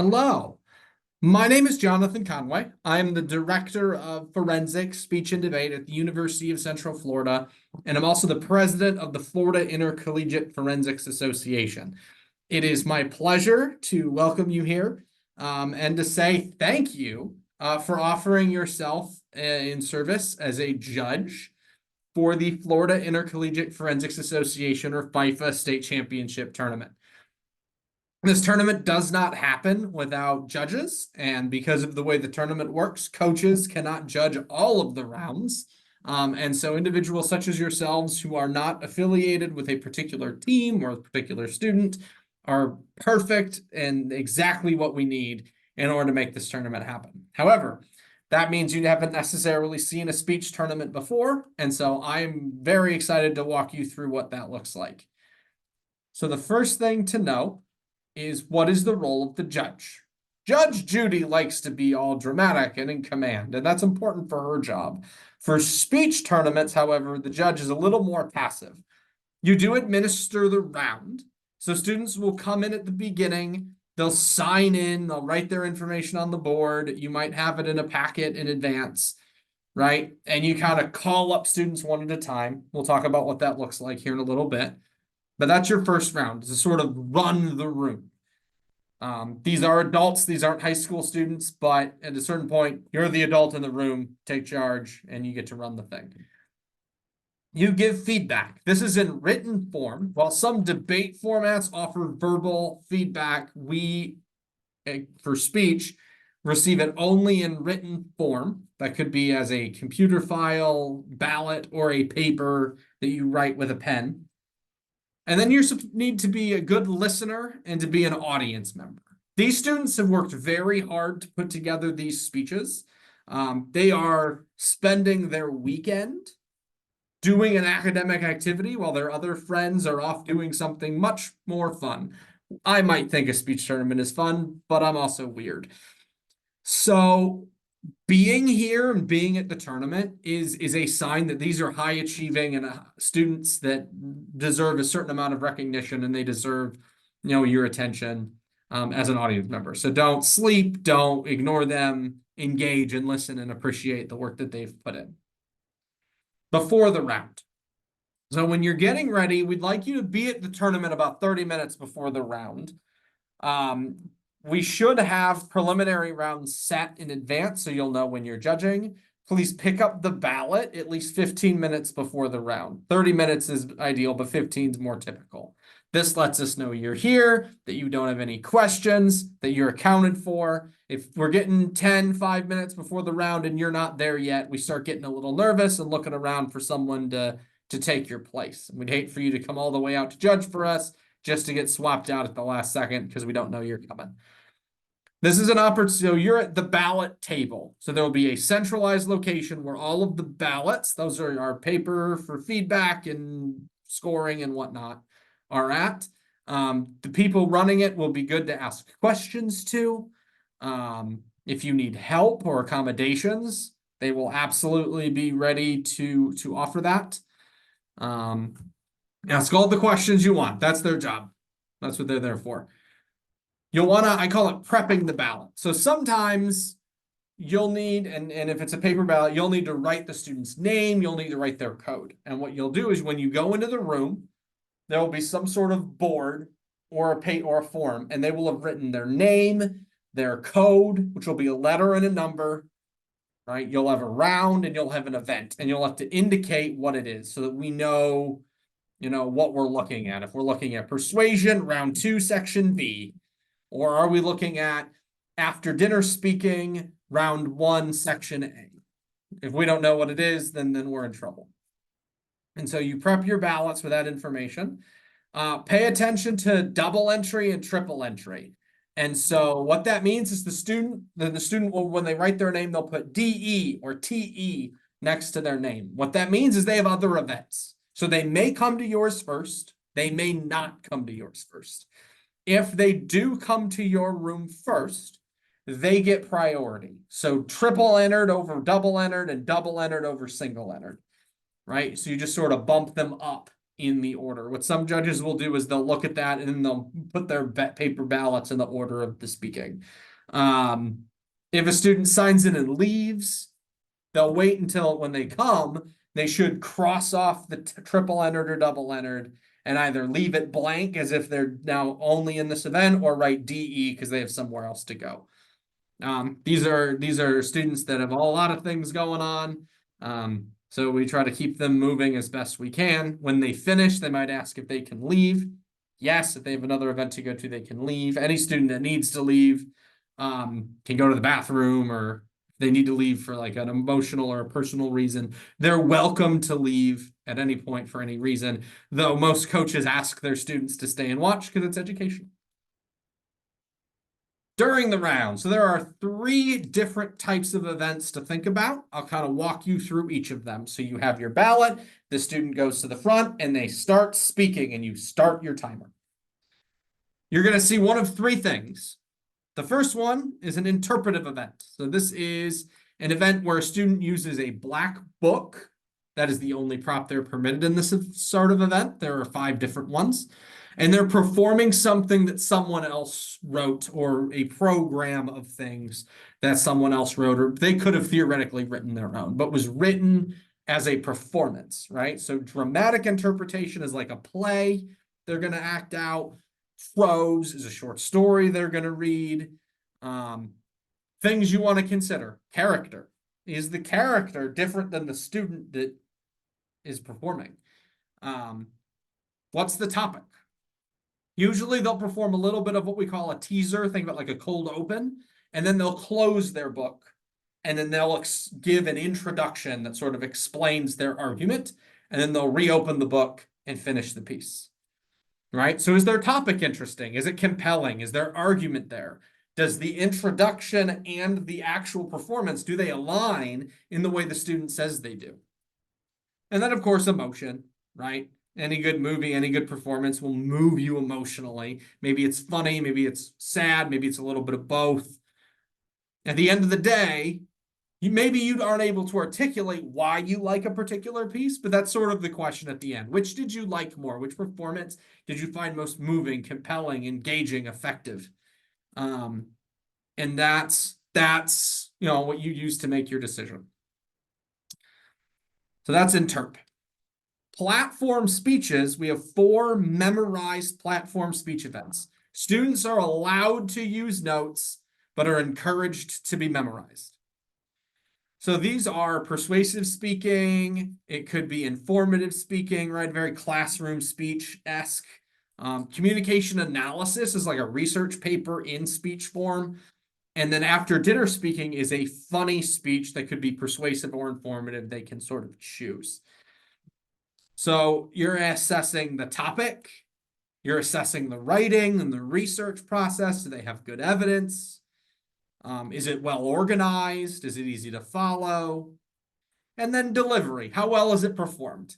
Hello, my name is Jonathan Conway. I'm the Director of Forensics, Speech and Debate at the University of Central Florida, and I'm also the President of the Florida Intercollegiate Forensics Association. It is my pleasure to welcome you here and to say thank you for offering yourself in service as a judge for the Florida Intercollegiate Forensics Association, or FIFA, State Championship Tournament. This tournament does not happen without judges, and because of the way the tournament works, coaches cannot judge all of the rounds. And so individuals such as yourselves who are not affiliated with a particular team or a particular student are perfect and exactly what we need in order to make this tournament happen. However, that means you haven't necessarily seen a speech tournament before, and so I'm very excited to walk you through what that looks like. So the first thing to know is, what is the role of the judge? Judge Judy likes to be all dramatic and in command, and that's important for her job. For speech tournaments, however, the judge is a little more passive. You do administer the round, so students will come in at the beginning, they'll sign in, they'll write their information on the board, you might have it in a packet in advance, right? And you kind of call up students one at a time. We'll talk about what that looks like here in a little bit. But that's your first round, to sort of run the room. These are adults, these aren't high school students, but at a certain point, you're the adult in the room, take charge, and you get to run the thing. You give feedback. This is in written form. While some debate formats offer verbal feedback, we, for speech, receive it only in written form. That could be as a computer file, ballot, or a paper that you write with a pen. And then you need to be a good listener and to be an audience member. These students have worked very hard to put together these speeches. They are spending their weekend doing an academic activity while their other friends are off doing something much more fun. I might think a speech tournament is fun, but I'm also weird. So being here and being at the tournament is a sign that these are high achieving and students that deserve a certain amount of recognition, and they deserve, your attention as an audience member. So don't sleep, don't ignore them, engage and listen and appreciate the work that they've put in. Before the round. So when you're getting ready, we'd like you to be at the tournament about 30 minutes before the round. We should have preliminary rounds set in advance so you'll know when you're judging. Please pick up the ballot at least 15 minutes before the round. 30 minutes is ideal, but 15 is more typical. This lets us know you're here, that you don't have any questions, that you're accounted for. If we're getting 5 minutes before the round and you're not there yet, we start getting a little nervous and looking around for someone to take your place. We'd hate for you to come all the way out to judge for us just to get swapped out at the last second because we don't know you're coming. This is an opportunity. So you're at the ballot table. So there will be a centralized location where all of the ballots, those are our paper for feedback and scoring and whatnot, are at. The people running it will be good to ask questions to. If you need help or accommodations, they will absolutely be ready to offer that. Ask all the questions you want. That's their job. That's what they're there for. You'll want to, I call it prepping the ballot. So sometimes you'll need, and if it's a paper ballot, you'll need to write the student's name, you'll need to write their code. And what you'll do is when you go into the room, there will be some sort of board or a form, and they will have written their name, their code, which will be a letter and a number, right? You'll have a round and you'll have an event, and you'll have to indicate what it is so that we know, what we're looking at. If we're looking at persuasion, round 2, section B, or are we looking at after dinner speaking, round 1, section A? If we don't know what it is, then we're in trouble. And so you prep your ballots with that information. Pay attention to double entry and triple entry. And so what that means is the student will, when they write their name, they'll put DE or TE next to their name. What that means is they have other events. So they may come to yours first. They may not come to yours first. If they do come to your room first, they get priority. So triple entered over double entered and double entered over single entered, right? So you just sort of bump them up in the order. What some judges will do is they'll look at that and then they'll put their paper ballots in the order of the speaking. If a student signs in and leaves, they'll wait until when they come, they should cross off the triple entered or double entered and either leave it blank as if they're now only in this event or write DE because they have somewhere else to go. These are students that have a lot of things going on. So we try to keep them moving as best we can. When they finish, they might ask if they can leave. Yes, if they have another event to go to, they can leave. Any student that needs to leave can go to the bathroom, or if they need to leave for like an emotional or a personal reason, they're welcome to leave at any point for any reason, though most coaches ask their students to stay and watch because it's education. During the round, so there are 3 different types of events to think about. I'll kind of walk you through each of them. So you have your ballot, the student goes to the front and they start speaking and you start your timer. You're going to see one of 3 things. The first one is an interpretive event. So this is an event where a student uses a black book. That is the only prop they're permitted in this sort of event. There are 5 different ones. And they're performing something that someone else wrote, or a program of things that someone else wrote, or they could have theoretically written their own, but was written as a performance, right? So dramatic interpretation is like a play they're going to act out. Prose is a short story they're going to read. Things you want to consider. Character. Is the character different than the student that is performing? What's the topic? Usually they'll perform a little bit of what we call a teaser, think about like a cold open, and then they'll close their book. And then they'll give an introduction that sort of explains their argument, and then they'll reopen the book and finish the piece. Right? So is their topic interesting? Is it compelling? Is there argument there? Does the introduction and the actual performance, do they align in the way the student says they do? And then, of course, emotion, right? Any good movie, any good performance will move you emotionally. Maybe it's funny, maybe it's sad, maybe it's a little bit of both. At the end of the day, maybe you aren't able to articulate why you like a particular piece, but that's sort of the question at the end. Which did you like more? Which performance did you find most moving, compelling, engaging, effective? And that's what you use to make your decision. So that's interp. Platform speeches, we have 4 memorized platform speech events. Students are allowed to use notes, but are encouraged to be memorized. So these are persuasive speaking. It could be informative speaking, right? Very classroom speech-esque. Communication analysis is like a research paper in speech form. And then after dinner speaking is a funny speech that could be persuasive or informative. They can sort of choose. So you're assessing the topic, you're assessing the writing and the research process. Do they have good evidence? Is it well organized? Is it easy to follow? And then delivery. How well is it performed?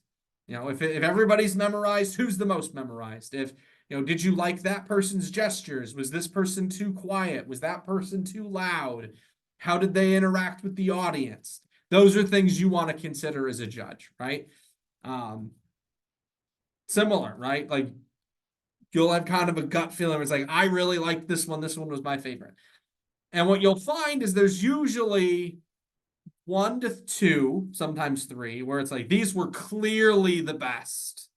If everybody's memorized, who's the most memorized? Did you like that person's gestures? Was this person too quiet? Was that person too loud? How did they interact with the audience? Those are things you want to consider as a judge, right? Similar, right? Like you'll have kind of a gut feeling where it's like, I really liked this one. This one was my favorite. And what you'll find is there's usually 1 to 2, sometimes 3, where it's like, these were clearly the best.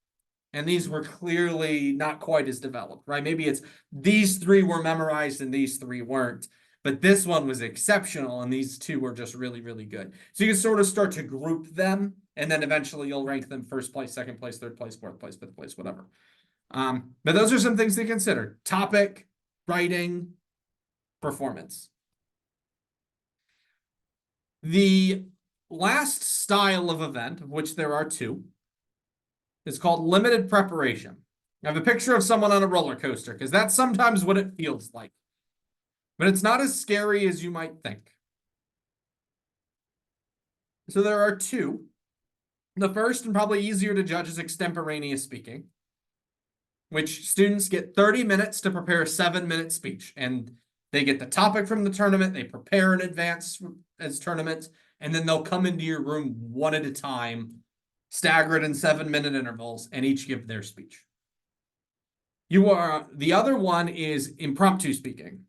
And these were clearly not quite as developed, right? Maybe it's these 3 were memorized and these 3 weren't. But this one was exceptional and these 2 were just really, really good. So you can sort of start to group them, and then eventually you'll rank them 1st place, 2nd place, 3rd place, 4th place, 5th place, whatever. But those are some things to consider. Topic, writing, performance. The last style of event, of which there are 2, is called limited preparation. I have a picture of someone on a roller coaster because that's sometimes what it feels like. But it's not as scary as you might think. So there are 2. The first and probably easier to judge is extemporaneous speaking, which students get 30 minutes to prepare a 7-minute speech. And they get the topic from the tournament, they prepare in advance as tournaments, and then they'll come into your room one at a time, staggered in 7-minute intervals, and each give their speech. The other one is impromptu speaking.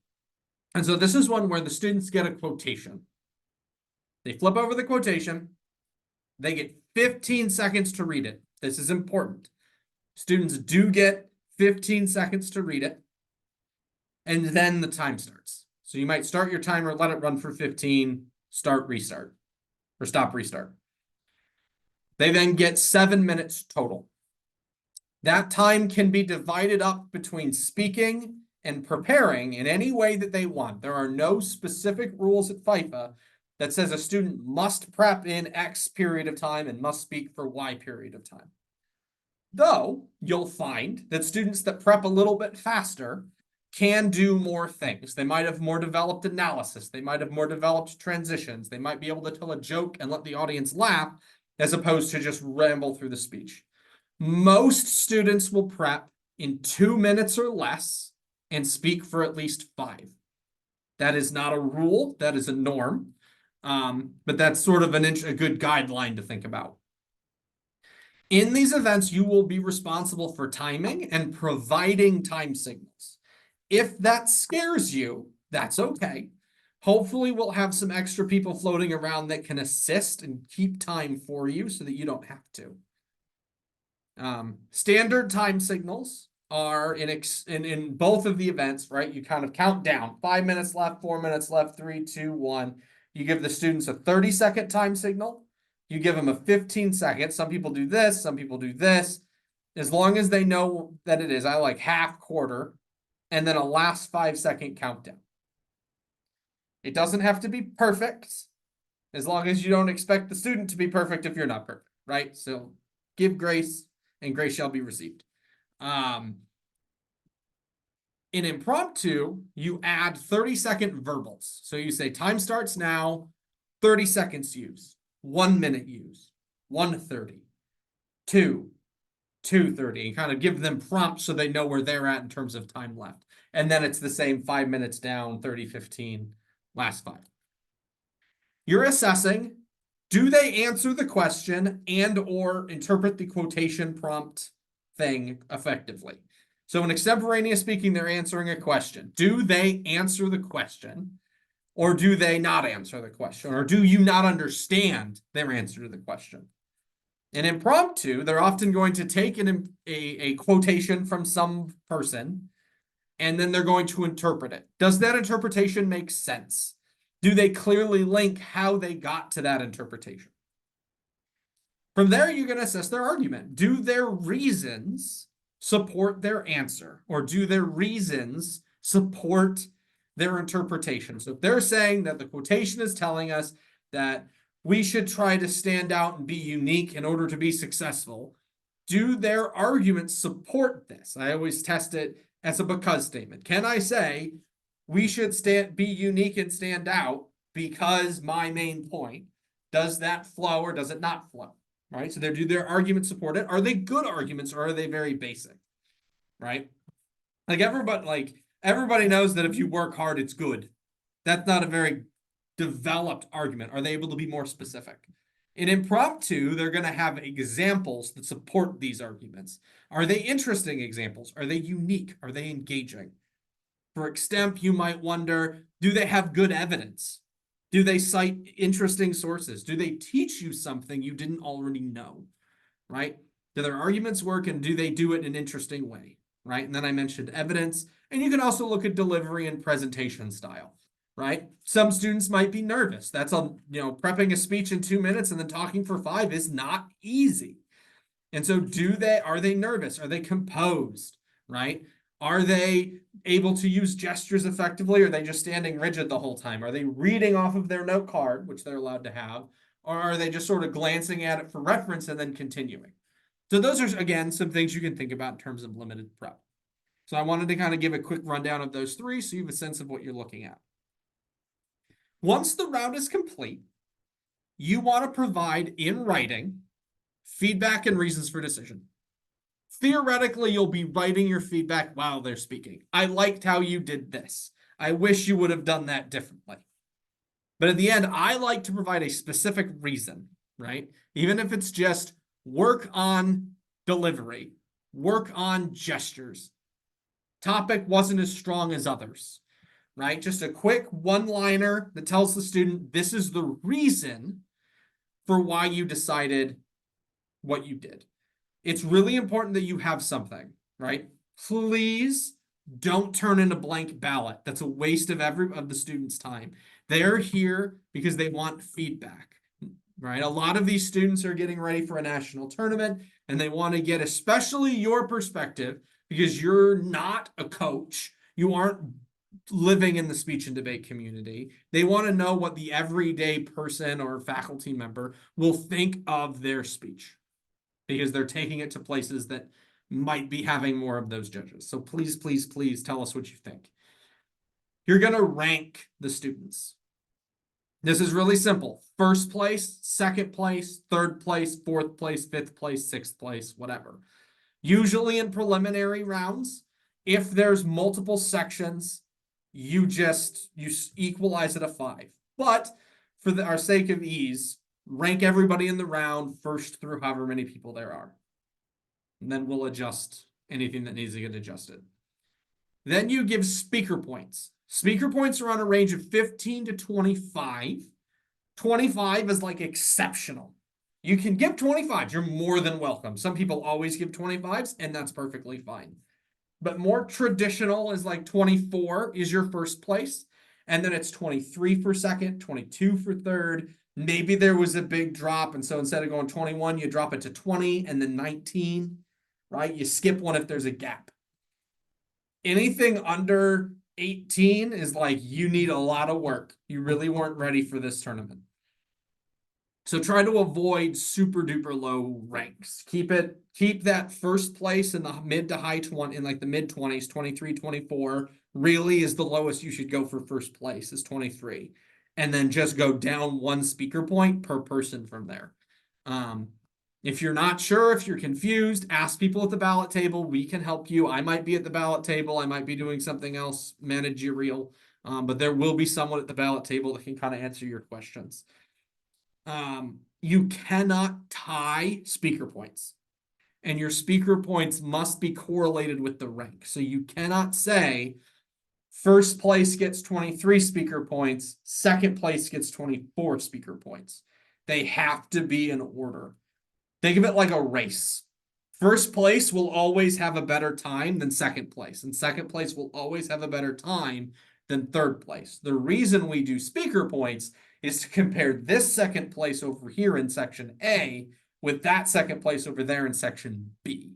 And so this is one where the students get a quotation. They flip over the quotation. They get 15 seconds to read it. This is important. Students do get 15 seconds to read it. And then the time starts. So you might start your timer, let it run for 15, start, restart, or stop, restart. They then get 7 minutes total. That time can be divided up between speaking and preparing in any way that they want. There are no specific rules at FIFA that says a student must prep in X period of time and must speak for Y period of time. Though you'll find that students that prep a little bit faster can do more things. They might have more developed analysis. They might have more developed transitions. They might be able to tell a joke and let the audience laugh as opposed to just ramble through the speech. Most students will prep in 2 minutes or less and speak for at least 5. That is not a rule. That is a norm. But that's sort of a good guideline to think about. In these events, you will be responsible for timing and providing time signals. If that scares you, that's okay. Hopefully, we'll have some extra people floating around that can assist and keep time for you so that you don't have to. Standard time signals are in both of the events, right? You kind of count down 5 minutes left, 4 minutes left, 3, 2, 1. You give the students a 30-second time signal. You give them a 15-second. Some people do this, some people do this. As long as they know that it is, I like half, quarter, and then a last 5-second countdown. It doesn't have to be perfect, as long as you don't expect the student to be perfect if you're not perfect, right? So give grace, and grace shall be received. In impromptu, you add 30-second verbals. So you say, time starts now, 30 seconds use, 1 minute use, 1:30, 2:30, and kind of give them prompts so they know where they're at in terms of time left. And then it's the same 5 minutes down, 30, 15, last 5. You're assessing, do they answer the question and or interpret the quotation prompt thing effectively? So in extemporaneous speaking, they're answering a question. Do they answer the question, or do they not answer the question? Or do you not understand their answer to the question? In impromptu, they're often going to take a quotation from some person, and then they're going to interpret it. Does that interpretation make sense? Do they clearly link how they got to that interpretation? From there, you're going to assess their argument. Do their reasons support their answer, or do their reasons support their interpretation? So if they're saying that the quotation is telling us that we should try to stand out and be unique in order to be successful, do their arguments support this? I always test it as a because statement. Can I say we should be unique and stand out because my main point? Does that flow or does it not flow? Right? So do their arguments support it? Are they good arguments or are they very basic? Right? Like everybody knows that if you work hard, it's good. That's not a very developed argument. Are they able to be more specific? In impromptu, they're going to have examples that support these arguments. Are they interesting examples? Are they unique? Are they engaging? For extemp, you might wonder, do they have good evidence? Do they cite interesting sources? Do they teach you something you didn't already know? Right? Do their arguments work, and do they do it in an interesting way? Right? And then I mentioned evidence, and you can also look at delivery and presentation style. Right? Some students might be nervous. That's prepping a speech in 2 minutes and then talking for 5 is not easy. And so are they nervous? Are they composed? Right? Are they able to use gestures effectively? Or are they just standing rigid the whole time? Are they reading off of their note card, which they're allowed to have? Or are they just sort of glancing at it for reference and then continuing? So those are, again, some things you can think about in terms of limited prep. So I wanted to kind of give a quick rundown of those 3 so you have a sense of what you're looking at. Once the round is complete, you want to provide in writing feedback and reasons for decision. Theoretically, you'll be writing your feedback while they're speaking. I liked how you did this. I wish you would have done that differently. But at the end, I like to provide a specific reason, right? Even if it's just Work on delivery. Work on gestures. Topic wasn't as strong as others, right? Just a quick one-liner that tells the student this is the reason for why you decided what you did. It's really important that you have something, right? Please don't turn in a blank ballot. That's a waste of the students' time. They're here because they want feedback, right? A lot of these students are getting ready for a national tournament and they want to get especially your perspective because you're not a coach. You aren't living in the speech and debate community. They want to know what the everyday person or faculty member will think of their speech because they're taking it to places that might be having more of those judges. So please, please, please tell us what you think. You're going to rank the students. This is really simple. First place, second place, third place, fourth place, fifth place, sixth place, whatever. Usually in preliminary rounds, if there's multiple sections, you equalize it a 5. But for our sake of ease, rank everybody in the round first through however many people there are. And then we'll adjust anything that needs to get adjusted. Then you give speaker points. Speaker points are on a range of 15 to 25. 25 is like exceptional. You can give 25s. You're more than welcome. Some people always give 25s, and that's perfectly fine. But more traditional is like 24 is your first place. And then it's 23 for second, 22 for third. Maybe there was a big drop. And so instead of going 21, you drop it to 20 and then 19, right? You skip one if there's a gap. Anything under 18 is like you need a lot of work. You really weren't ready for this tournament. So try to avoid super duper low ranks. Keep that first place in the mid to high 20, in like the mid 20s, 23, 24 really is the lowest you should go for first place is 23. And then just go down one speaker point per person from there. If you're not sure, if you're confused, ask people at the ballot table. We can help you. I might be at the ballot table. I might be doing something else managerial, but there will be someone at the ballot table that can kind of answer your questions. You cannot tie speaker points, and your speaker points must be correlated with the rank. So you cannot say first place gets 23 speaker points, second place gets 24 speaker points. They have to be in order. Think of it like a race. First place will always have a better time than second place, and second place will always have a better time than third place. The reason we do speaker points is to compare this second place over here in section A with that second place over there in section B,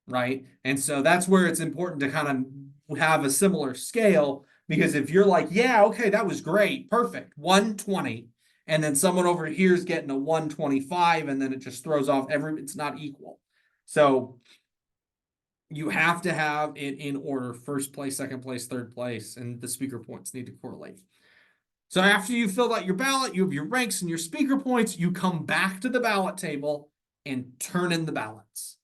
right? And so that's where it's important to kind of have a similar scale, because if you're like, yeah, okay, that was great, perfect, 120, and then someone over here is getting a 125, and then it just throws off it's not equal. So you have to have it in order: first place, second place, third place, and the speaker points need to correlate. So after you filled out your ballot, you have your ranks and your speaker points, you come back to the ballot table and turn in the ballots.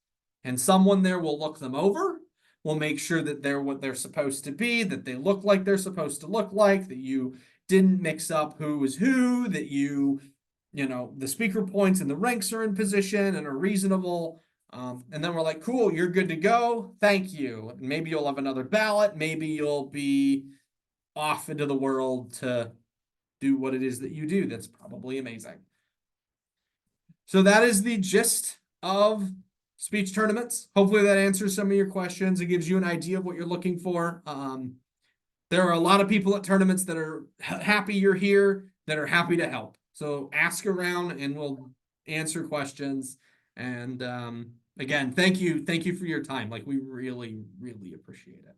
And someone there will look them over, will make sure that they're what they're supposed to be, that they look like they're supposed to look like, that you didn't mix up who was who, that the speaker points and the ranks are in position and are reasonable. And then we're like, cool, you're good to go. Thank you. Maybe you'll have another ballot. Maybe you'll be off into the world to do what it is that you do. That's probably amazing. So that is the gist of speech tournaments. Hopefully that answers some of your questions. It gives you an idea of what you're looking for. There are a lot of people at tournaments that are happy you're here, that are happy to help. So ask around and we'll answer questions. And again, thank you for your time. Like, we really, really appreciate it.